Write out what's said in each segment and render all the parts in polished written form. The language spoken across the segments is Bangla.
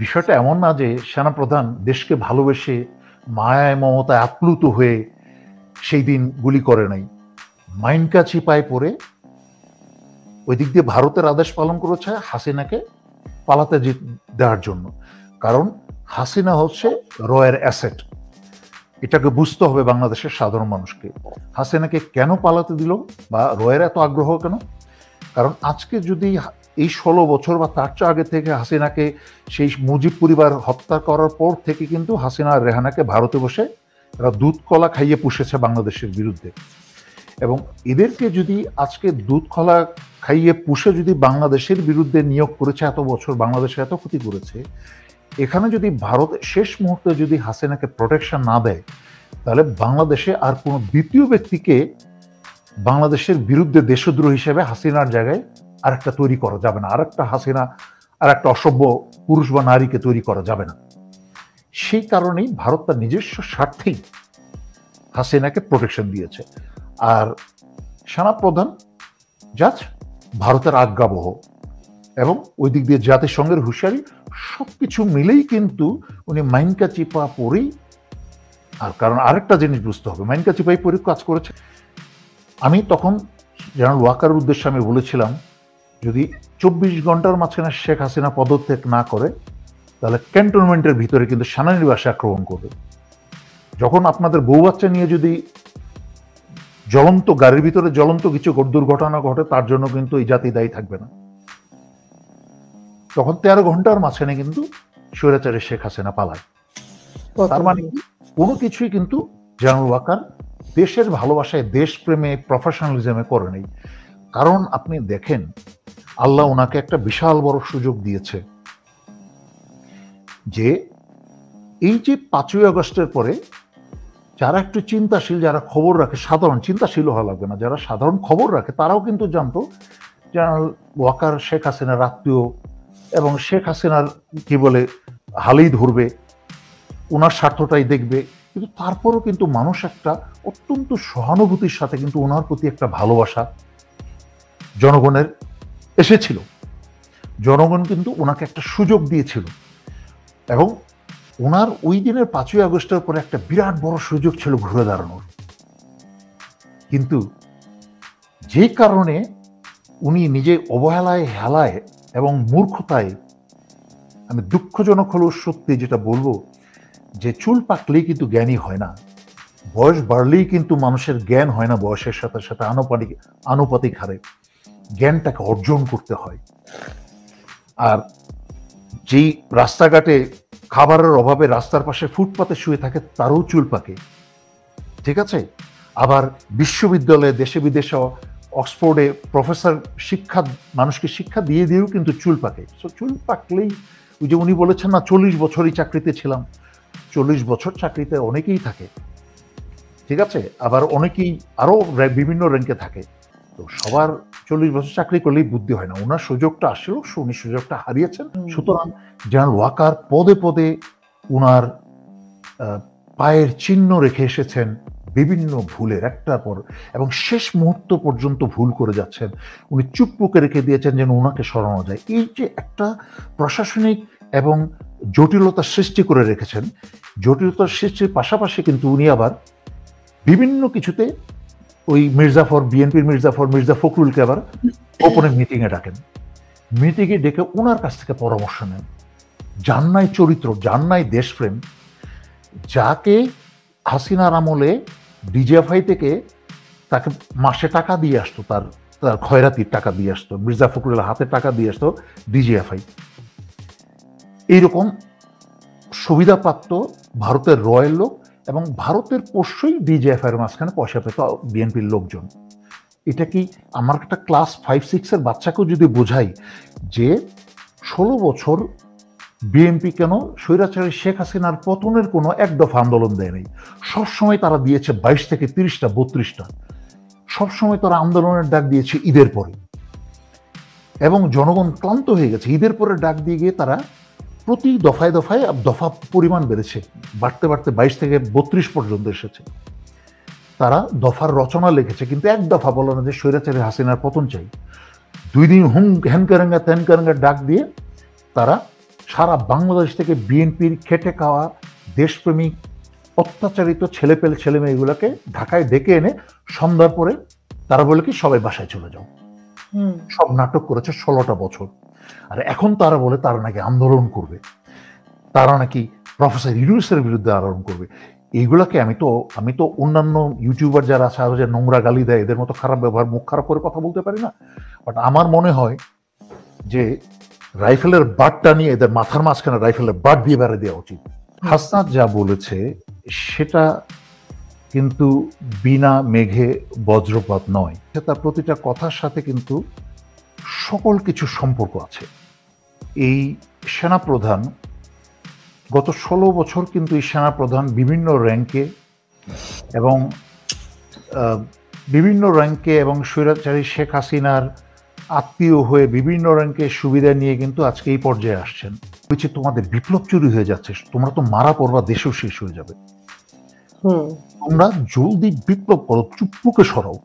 বিষয়টা এমন না যে সেনাপ্রধান দেশকে ভালোবেসে মায়ায় মমতায় আপ্লুত হয়ে সেই দিন গুলি করে নাই। মাইনকা চিপায় পড়ে ওই দিক দিয়ে ভারতের আদেশ পালন করেছে হাসিনাকে পালাতে দেওয়ার জন্য। কারণ হাসিনা হচ্ছে রয়ের অ্যাসেট, এটাকে বুঝতে হবে বাংলাদেশের সাধারণ মানুষকে। হাসিনাকে কেন পালাতে দিল বা রয়ের এত আগ্রহ কেন? কারণ আজকে যদি এই 16 বছর বা তার চেয়ে আগে থেকে হাসিনাকে সেই মুজিব পরিবার হত্যা করার পর থেকে কিন্তু হাসিনা আর রেহানাকে ভারতে বসে এরা দুধ কলা খাইয়ে পুষেছে বাংলাদেশের বিরুদ্ধে। এবং এদেরকে যদি আজকে দুধ কলা খাইয়ে পুষে যদি বাংলাদেশের বিরুদ্ধে নিয়োগ করেছে, এত বছর বাংলাদেশে এত ক্ষতি করেছে, এখানে যদি ভারত শেষ মুহূর্তে যদি হাসিনাকে প্রোটেকশন না দেয়, তাহলে বাংলাদেশে আর কোনো দ্বিতীয় ব্যক্তিকে বাংলাদেশের বিরুদ্ধে দেশদ্রোহী হিসেবে হাসিনার জায়গায় আরেকটা তৈরি করা যাবে না। আরেকটা হাসিনা, আর একটা অসভ্য পুরুষ বা নারীকে তৈরি করা যাবে না। সেই কারণেই ভারত তার নিজস্ব স্বার্থেই হাসিনাকে প্রোটেকশন দিয়েছে। আর সেনাপ্রধান জাস্ট ভারতের আজ্ঞাবহ এবং ওই দিক দিয়ে জাতিসংঘের হুঁশিয়ারি সবকিছু মিলেই কিন্তু উনি মাইনকা চিপা পরেই। আর কারণ আরেকটা জিনিস বুঝতে হবে, মাইনকা চিপাই পরে কাজ করেছে। আমি তখন জেনারেল ওয়াকারের উদ্দেশ্যে আমি বলেছিলাম, যদি 24 ঘন্টার মাঝখানে শেখ হাসিনা পদত্যাগ না করে, তাহলে ক্যান্টনমেন্টের ভিতরে কিন্তু সেনানিবাসে আক্রমণ করবে। যখন আপনাদের বউ বাচ্চা নিয়ে যদি জ্বলন্ত গাড়ির ভিতরে জ্বলন্ত কিছু দুর্ঘটনা ঘটে, তার জন্য কিন্তু এই জাতি দায়ী থাকবে না। তখন 13 ঘন্টার মাঝখানে কিন্তু স্বৈরাচারী শেখ হাসিনা পালায়। তার মানে কোনো কিছুই কিন্তু জেনারেল ওয়াকার দেশের ভালোবাসায়, দেশপ্রেমে, প্রফেশনালিজমে করে নেই। কারণ আপনি দেখেন, আল্লাহ ওনাকে একটা বিশাল বড় সুযোগ দিয়েছে যে এই যে 5ই আগস্টের পরে যারা একটু চিন্তাশীল, যারা খবর রাখে, সাধারণ চিন্তাশীল হওয়া লাগবে না, যারা সাধারণ খবর রাখে, তারাও কিন্তু জানতো জেনারেল ওয়াকার শেখ হাসিনার আত্মীয় এবং শেখ হাসিনার কি বলে হালেই ধরবে, ওনার স্বার্থটাই দেখবে। কিন্তু তারপরও কিন্তু মানুষ একটা অত্যন্ত সহানুভূতির সাথে কিন্তু ওনার প্রতি একটা ভালোবাসা জনগণের এসেছিল। জনগণ কিন্তু ওনাকে একটা সুযোগ দিয়েছিল এবং ওনার ওই দিনের 5ই আগস্টের পরে একটা বিরাট বড় সুযোগ ছিল ঘুরে দাঁড়ানোর। কিন্তু যে কারণে উনি নিজে অবহেলায়, হেলায় এবং মূর্খতায়, আমি দুঃখজনক হলেও সত্যি যেটা বলবো, যে চুল পাকলেই কিন্তু জ্ঞানী হয় না, বয়স বাড়লেই কিন্তু মানুষের জ্ঞান হয় না। বয়সের সাথে সাথে আনুপাতিক হারে জ্ঞানটাকে অর্জন করতে হয়। আর যেই রাস্তাঘাটে খাবারের অভাবে রাস্তার পাশে ফুটপাতে শুয়ে থাকে, তারও চুল পাকে, ঠিক আছে? আবার বিশ্ববিদ্যালয়ে, দেশে বিদেশে, অক্সফোর্ডে প্রফেসর মানুষকে শিক্ষা দিয়ে দিয়েও কিন্তু চুল পাকে। সো চুল পাকলেই, ওই যে উনি বলেছেন না, 40 বছরই চাকরিতে ছিলাম, 40 বছর চাকরিতে অনেকেই থাকে, ঠিক আছে? আবার অনেকেই আরো বিভিন্ন র্যাঙ্কে থাকে। তো সবার 40 বছর চাকরি করলেই বুদ্ধি হয় না। ওনার সুযোগটা আসলো, উনি সুযোগটা হারিয়েছেন। সুতরাং জেনারেল ওয়াকার পদে পদে ওনার পায়ের চিহ্ন রেখে এসেছেন বিভিন্ন ভুলের একটার পর, এবং শেষ মুহূর্ত পর্যন্ত ভুল করে যাচ্ছেন। উনি চুপপুকে রেখে দিয়েছেন যেন ওনাকে সরানো যায়। এই যে একটা প্রশাসনিক এবং জটিলতার সৃষ্টি করে রেখেছেন, জটিলতার সৃষ্টির পাশাপাশি কিন্তু উনি আবার বিভিন্ন কিছুতে ওই বিএনপির মির্জা ফখরুলকে আবার গোপনে মিটিংয়ে ডাকেন। মিটিংয়ে ডেকে ওনার কাছ থেকে পরামর্শ নেন। যার নাই চরিত্র, যার নাই দেশপ্রেম, যাকে হাসিনার আমলে ডিজিএফআই থেকে তাকে মাসে টাকা দিয়ে আসতো, তার খয়রাতির টাকা দিয়ে আসতো, মির্জা ফখরুলের হাতে টাকা দিয়ে আসতো ডিজিএফআই। এইরকম সুবিধাপ্রাপ্ত ভারতের রয়ের লোক এবং ভারতের পোষ্যই ডিজিএফআইয়ের মাঝখানে পয়সা পেত বিএনপির লোকজন। এটা কি আমার একটা ক্লাস 5-6 বাচ্চাকেও যদি বোঝাই যে 16 বছর বিএনপি কেন স্বৈরাচারী শেখ হাসিনার পতনের কোনো এক দফা আন্দোলন দেয় নাই, সবসময় তারা দিয়েছে 22 থেকে 30টা 32টা, সবসময় তারা আন্দোলনের ডাক দিয়েছে ঈদের পরে, এবং জনগণ ক্লান্ত হয়ে গেছে। ঈদের পরে ডাক দিয়ে গিয়ে তারা প্রতি দফায় দফায় দফা পরিমাণ বেড়েছে, বাড়তে বাড়তে 22 থেকে 32 পর্যন্ত এসেছে। তারা দফার রচনা লিখেছে, কিন্তু এক দফা বলে না যে স্বৈরাচারী হাসিনার পতন চাই। 2 দিন হ্যান কারেঙ্গা ত্যান কারেঙ্গা ডাক দিয়ে তারা সারা বাংলাদেশ থেকে বিএনপির খেটে খাওয়া দেশপ্রেমিক অত্যাচারিত ছেলে মেয়েগুলোকে ঢাকায় ডেকে এনে সন্ধ্যার পরে তারা বলে কি সবাই বাসায় চলে যাও। সব নাটক করেছে 16টা বছর। আর এখন তারা বলে তারা নাকি আন্দোলন করবে, তারা নাকি প্রফেসর ইউনূসের বিরুদ্ধে আন্দোলন করবে। এইগুলাকে আমি তো অন্যান্য ইউটিউবার যারা আছে আরো যে নোংরা গালি দেয় এদের মতো খারাপ ব্যবহার, মুখ খারাপ করে কথা বলতে পারি না। বাট আমার মনে হয় যে রাইফেলের বাটটা নিয়ে এদের মাথার মাঝখানে রাইফেলের বাট দিয়ে বেড়ে দেওয়া উচিত। হাসনাত যা বলেছে সেটা কিন্তু বিনা মেঘে বজ্রপাত নয়, তার প্রতিটা কথার সাথে কিন্তু সকল কিছু সম্পর্ক আছে। এই সেনাপ্রধান গত 16 বছর কিন্তু এই সেনাপ্রধান বিভিন্ন র্যাঙ্কে এবং স্বৈরাচারী শেখ হাসিনার আত্মীয় হয়ে বিভিন্ন র্যাঙ্কে সুবিধা নিয়ে কিন্তু আজকে এই পর্যায়ে আসছেন। বলছি তোমাদের বিপ্লব চুরি হয়ে যাচ্ছে, তোমরা তো মারা পড়বা, দেশও শেষ হয়ে যাবে। তোমরা জলদি বিপ্লব করো, চুপ্পুকে সরাও।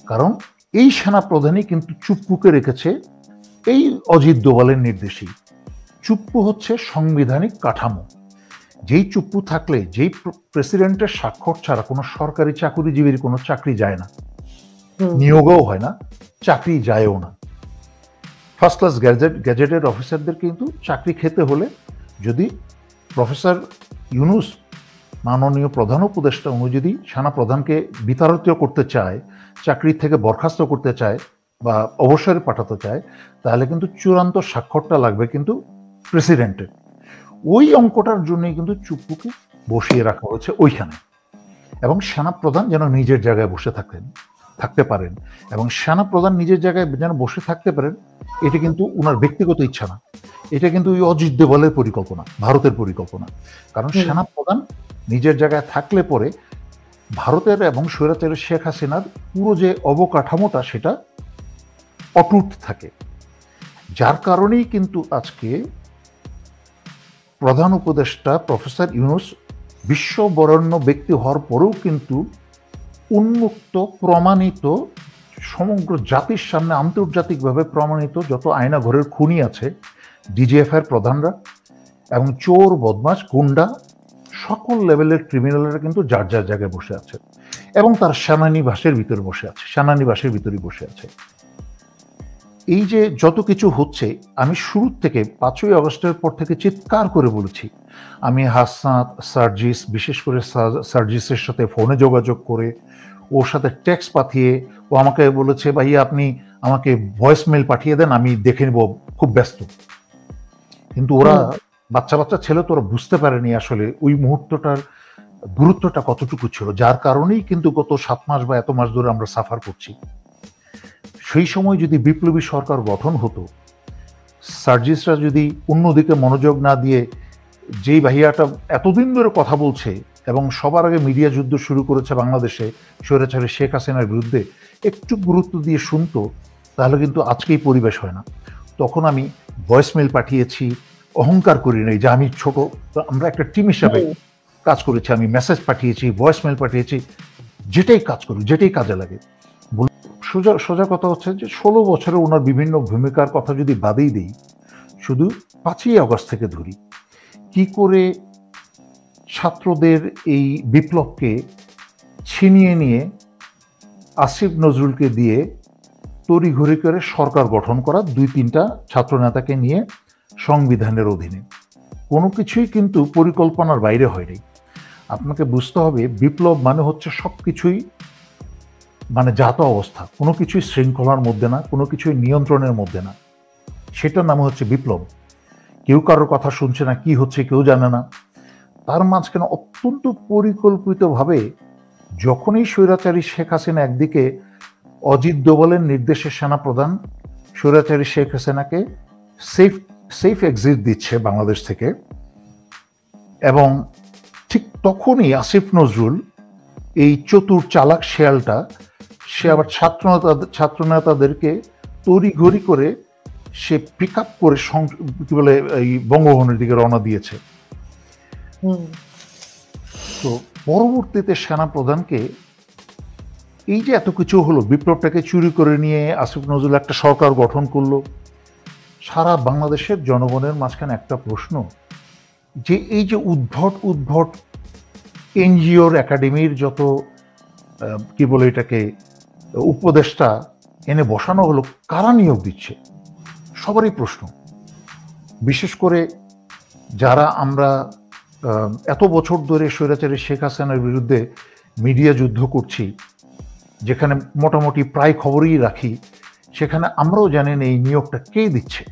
কারণ এই সেনাপ্রধানই কিন্তু চুপ্পুকে রেখেছে এই অজিত দোভালের নির্দেশেই। চুপ্পু হচ্ছে সাংবিধানিক কাঠামো। যেই চুপ্পু থাকলে, যেই প্রেসিডেন্টের স্বাক্ষর ছাড়া কোনো সরকারি চাকরিজীবীর কোনো চাকরি যায় না, নিয়োগও হয় না, চাকরি যায়ও না। ফার্স্ট ক্লাস গ্যাজেটেড অফিসারদের কিন্তু চাকরি খেতে হলে যদি প্রফেসর ইউনূস মাননীয় প্রধান উপদেষ্টা উনি যদি সেনাপ্রধানকে বিতাড়িত করতে চায়, চাকরি থেকে বরখাস্ত করতে চায় বা অবসরে পাঠাতে চায়, তাহলে কিন্তু চূড়ান্ত স্বাক্ষরটা লাগবে কিন্তু প্রেসিডেন্টের। ওই অঙ্কটার জন্যই কিন্তু চুপ্পুকে বসিয়ে রাখা হয়েছে ওইখানে। এবং সেনাপ্রধান যেন নিজের জায়গায় বসে থাকতে পারেন, এবং সেনাপ্রধান নিজের জায়গায় যেন বসে থাকতে পারেন, এটা কিন্তু ওনার ব্যক্তিগত ইচ্ছা না, এটা কিন্তু ওই অজিত দোভালের পরিকল্পনা, ভারতের পরিকল্পনা। কারণ সেনাপ্রধান নিজের জায়গায় থাকলে পরে ভারতের এবং স্বৈরাচারী শেখ হাসিনার পুরো যে অবকাঠামোটা সেটা অটুট থাকে। যার কারণেই কিন্তু আজকে প্রধান উপদেষ্টা প্রফেসর ইউনূস বিশ্ববরেণ্য ব্যক্তি হওয়ার পরেও কিন্তু উন্মুক্ত, প্রমাণিত, সমগ্র জাতির সামনে আন্তর্জাতিকভাবে প্রমাণিত যত আয়নাঘরের খুনি আছে, ডিজিএফআই প্রধানরা এবং চোর, বদমাশ, গুন্ডা, সকল লেভেলের ক্রিমিনালরা কিন্তু যার যার জায়গায় বসে আছে এবং তার সেনানিবাসের ভিতরে বসে আছে। এই যে যত কিছু হচ্ছে, আমি শুরু থেকে 5ই আগস্টের পর থেকে চিৎকার করে বলেছি, আমি হাসনাত, সার্জিস, বিশেষ করে সার্জিসের সাথে ফোনে যোগাযোগ করে ওর সাথে টেক্সট পাঠিয়ে ও আমাকে বলেছে, ভাইয়া আপনি আমাকে ভয়েস মেল পাঠিয়ে দেন, আমি দেখে নেব, খুব ব্যস্ত। কিন্তু ওরা বাচ্চা ছেলে তো ওরা বুঝতে পারেনি আসলে ওই মুহূর্তটার গুরুত্বটা কতটুকু ছিল, যার কারণেই কিন্তু গত 7 মাস বা এত মাস ধরে আমরা সাফার করছি। সেই সময় যদি বিপ্লবী সরকার গঠন হতো, সার্জিসরা যদি অন্যদিকে মনোযোগ না দিয়ে যেই ভাইয়াটা এতদিন ধরে কথা বলছে এবং সবার আগে মিডিয়া যুদ্ধ শুরু করেছে বাংলাদেশে স্বৈরাচারী শেখ হাসিনার বিরুদ্ধে, একটু গুরুত্ব দিয়ে শুনতো, তাহলে কিন্তু আজকেই পরিবেশ হয় না। তখন আমি ভয়েস মেল পাঠিয়েছি, অহংকার করি নাই যে আমি ছোট, আমরা একটা টিম হিসাবে কাজ করেছি, আমি মেসেজ পাঠিয়েছি, ভয়েস মেল পাঠিয়েছি, যেটাই কাজ করি, যেটাই কাজে লাগে। সোজা কথা হচ্ছে যে 16 বছরে ওনার বিভিন্ন ভূমিকার কথা যদি বাদেই দিই, শুধু 5ই আগস্ট থেকে ধরি, কি করে ছাত্রদের এই বিপ্লবকে ছিনিয়ে নিয়ে আসিফ নজরুলকে দিয়ে তড়িঘড়ি করে সরকার গঠন করা 2-3টা ছাত্র নেতাকে নিয়ে সংবিধানের অধীনে, কোনো কিছুই কিন্তু পরিকল্পনার বাইরে হয়নি। আপনাকে বুঝতে হবে বিপ্লব মানে হচ্ছে সবকিছুই মানে জাত অবস্থা, কোনো কিছুই শৃঙ্খলার মধ্যে না, কোনো কিছুই নিয়ন্ত্রণের মধ্যে না, সেটার নাম হচ্ছে বিপ্লব। কেউ কারোর কথা শুনছে না, কি হচ্ছে কেউ জানে না। তার মাঝখানে অত্যন্ত পরিকল্পিতভাবে যখনই স্বৈরাচারী শেখ হাসিনা একদিকে অজিত দোভালের নির্দেশে সেনাপ্রধান স্বৈরাচারী শেখ হাসিনাকে সেফ এক্সিট দিচ্ছে বাংলাদেশ থেকে, এবং ঠিক তখনই আসিফ নজরুল এই চতুর চালাক শেয়ালটা সে আবার ছাত্র নেতাদেরকে তড়িঘড়ি করে সে পিক আপ করে কি বলে এই বঙ্গভবনের দিকে রওনা দিয়েছে। তো পরবর্তীতে সেনাপ্রধানকে এই যে এত কিছু হলো, বিপ্লবটাকে চুরি করে নিয়ে আসিফ নজরুল একটা সরকার গঠন করলো, সারা বাংলাদেশের জনগণের মাঝখানে একটা প্রশ্ন, যে এই যে উদ্ভট উদ্ভট এনজিওর একাডেমির যত কি বলে এটাকে উপদেষ্টা এনে বসানো হলো, কারা নিয়োগ দিচ্ছে? সবারই প্রশ্ন। বিশেষ করে যারা আমরা এত বছর ধরে স্বৈরাচারী শেখ হাসিনার বিরুদ্ধে মিডিয়া যুদ্ধ করছি, যেখানে মোটামুটি প্রায় খবরই রাখি, সেখানে আমরাও জানেন এই নিয়োগটা কে দিচ্ছে।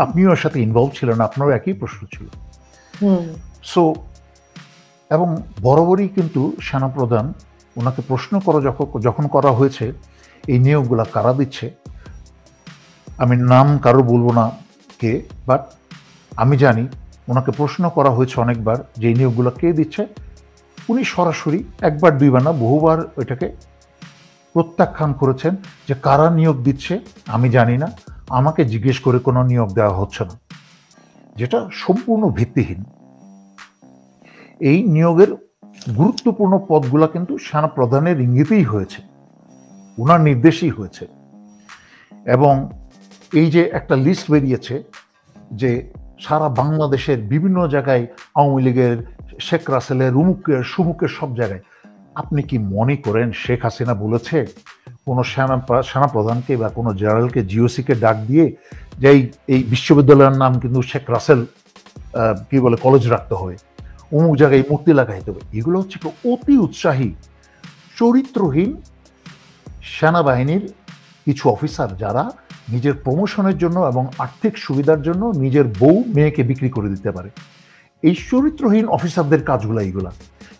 আপনিও এর সাথে ইনভলভ ছিলেন, আপনারও একই প্রশ্ন ছিল। সো এবং বরাবরই কিন্তু সেনাপ্রধান ওনাকে প্রশ্ন করা যখন করা হয়েছে এই নিয়োগগুলা কারা দিচ্ছে, আমি নাম কারো বলবো না কে, বাট আমি জানি ওনাকে প্রশ্ন করা হয়েছে অনেকবার যে এই নিয়োগগুলো কে দিচ্ছে। উনি সরাসরি একবার দুইবার না বহুবার এটাকে প্রত্যাখ্যান করেছেন যে কারা নিয়োগ দিচ্ছে আমি জানি না, আমাকে জিজ্ঞেস করে কোনো নিয়োগ দেওয়া হচ্ছে না, যেটা সম্পূর্ণ ভিত্তিহীন। এই নিয়োগের গুরুত্বপূর্ণ পদগুলো কিন্তু সেনাপ্রধানের ইঙ্গিতেই হয়েছে, ওনার নির্দেশই হয়েছে। এবং এই যে একটা লিস্ট বেরিয়েছে যে সারা বাংলাদেশের বিভিন্ন জায়গায় আওয়ামী লীগের, শেখ রাসেলের, উমুকের সুমুকের সব জায়গায়, আপনি কি মনে করেন শেখ হাসিনা বলেছে কোনো সেনাপ্রধানকে বা কোনো জেনারেলকে জিওসিকে ডাক দিয়ে যে এই বিশ্ববিদ্যালয়ের নাম কিন্তু শেখ রাসেল কি বলে কলেজ রাখতে হবে, অমুক জায়গায় মূর্তি লাগাইতে হবে? এগুলো হচ্ছে অতি উৎসাহী চরিত্রহীন সেনাবাহিনীর কিছু অফিসার, যারা নিজের প্রমোশনের জন্য এবং আর্থিক সুবিধার জন্য নিজের বউ মেয়েকে বিক্রি করে দিতে পারে। এই চরিত্রহীন অফিসারদের কাজগুলো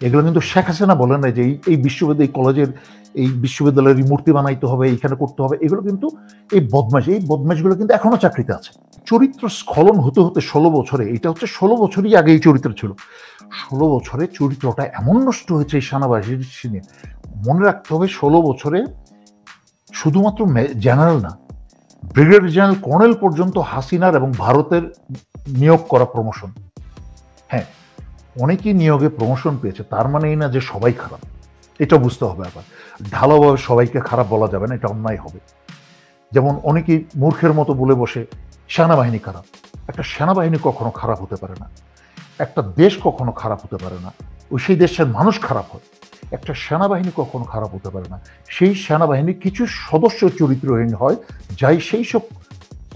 এগুলো কিন্তু শেখ হাসিনা বলেন না যে এই বিশ্ববিদ্যালয় কলেজের এই বিশ্ববিদ্যালয়ের মূর্তি বানাইতে হবে, এইখানে করতে হবে। এগুলো কিন্তু এই বদমাশগুলো কিন্তু এখনো চাকরিতে আছে। চরিত্র স্খলন হতে হতে 16 বছরে, এটা হচ্ছে 16 বছরই আগে এই চরিত্র ছিল, 16 বছরে চরিত্রটা এমন নষ্ট হয়েছে এই সেনাবাহিনী। মনে রাখতে হবে 16 বছরে শুধুমাত্র জেনারেল না, ব্রিগেডিয়ার জেনারেল, কর্নেল পর্যন্ত হাসিনার এবং ভারতের নিয়োগ করা প্রমোশন। হ্যাঁ, অনেকেই নিয়োগে প্রমোশন পেয়েছে, তার মানে এই না যে সবাই খারাপ, এটা বুঝতে হবে। আবার ঢালাওভাবে সবাইকে খারাপ বলা যাবে না, এটা অন্যায় হবে। যেমন অনেকেই মূর্খের মতো বলে বসে সেনাবাহিনী খারাপ। একটা সেনাবাহিনী কখনো খারাপ হতে পারে না, একটা দেশ কখনো খারাপ হতে পারে না, সেই দেশের মানুষ খারাপ হয়। একটা সেনাবাহিনী কখনো খারাপ হতে পারে না, সেই সেনাবাহিনীর কিছু সদস্য চরিত্রহীন হয়, যাই সেই সব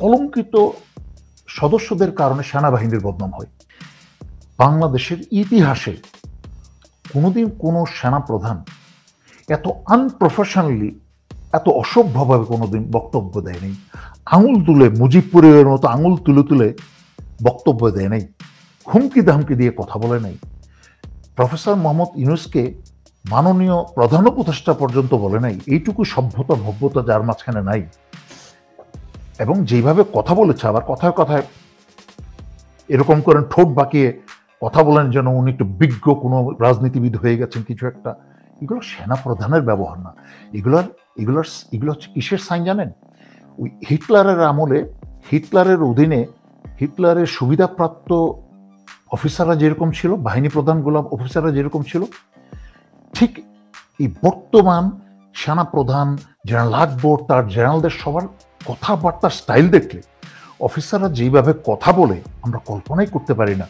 কলঙ্কিত সদস্যদের কারণে সেনাবাহিনীর বদনাম হয়। বাংলাদেশের ইতিহাসে কোনোদিন কোনো সেনাপ্রধান এত আনপ্রফেশনালি, এত অসভ্যভাবে কোনোদিন বক্তব্য দেয়নি। আঙুল তুলে, মুজিবপুরের মতো আঙুল তুলে তুলে বক্তব্য দেয় নাই, হুমকি ধামকি দিয়ে কথা বলে নাই। প্রফেসর মোহাম্মদ ইউনূসকে মাননীয় প্রধান উপদেষ্টা পর্যন্ত বলে নাই। এইটুকু সভ্যতা ভব্যতা যার মাঝখানে নাই। এবং যেভাবে কথা বলেছে, আবার কথায় কথায় এরকম করেন ঠোঁট বাঁকিয়ে কথা বলেন যেন উনি একটু বিজ্ঞ কোনো রাজনীতিবিদ হয়ে গেছেন কিছু একটা। এগুলো সেনাপ্রধানের ব্যবহার না। এগুলো হচ্ছে কিসের সাইন জানেন? ওই হিটলারের আমলে, হিটলারের অধীনে, হিটলারের সুবিধাপ্রাপ্ত অফিসাররা যেরকম ছিল, বাহিনী প্রধানগুলো অফিসাররা যেরকম ছিল, ঠিক এই বর্তমান সেনাপ্রধান, জেনারেল আকবর, তার জেনারেলদের সবার কথাবার্তার স্টাইল দেখলে অফিসাররা যেভাবে কথা বলে আমরা কল্পনাই করতে পারি না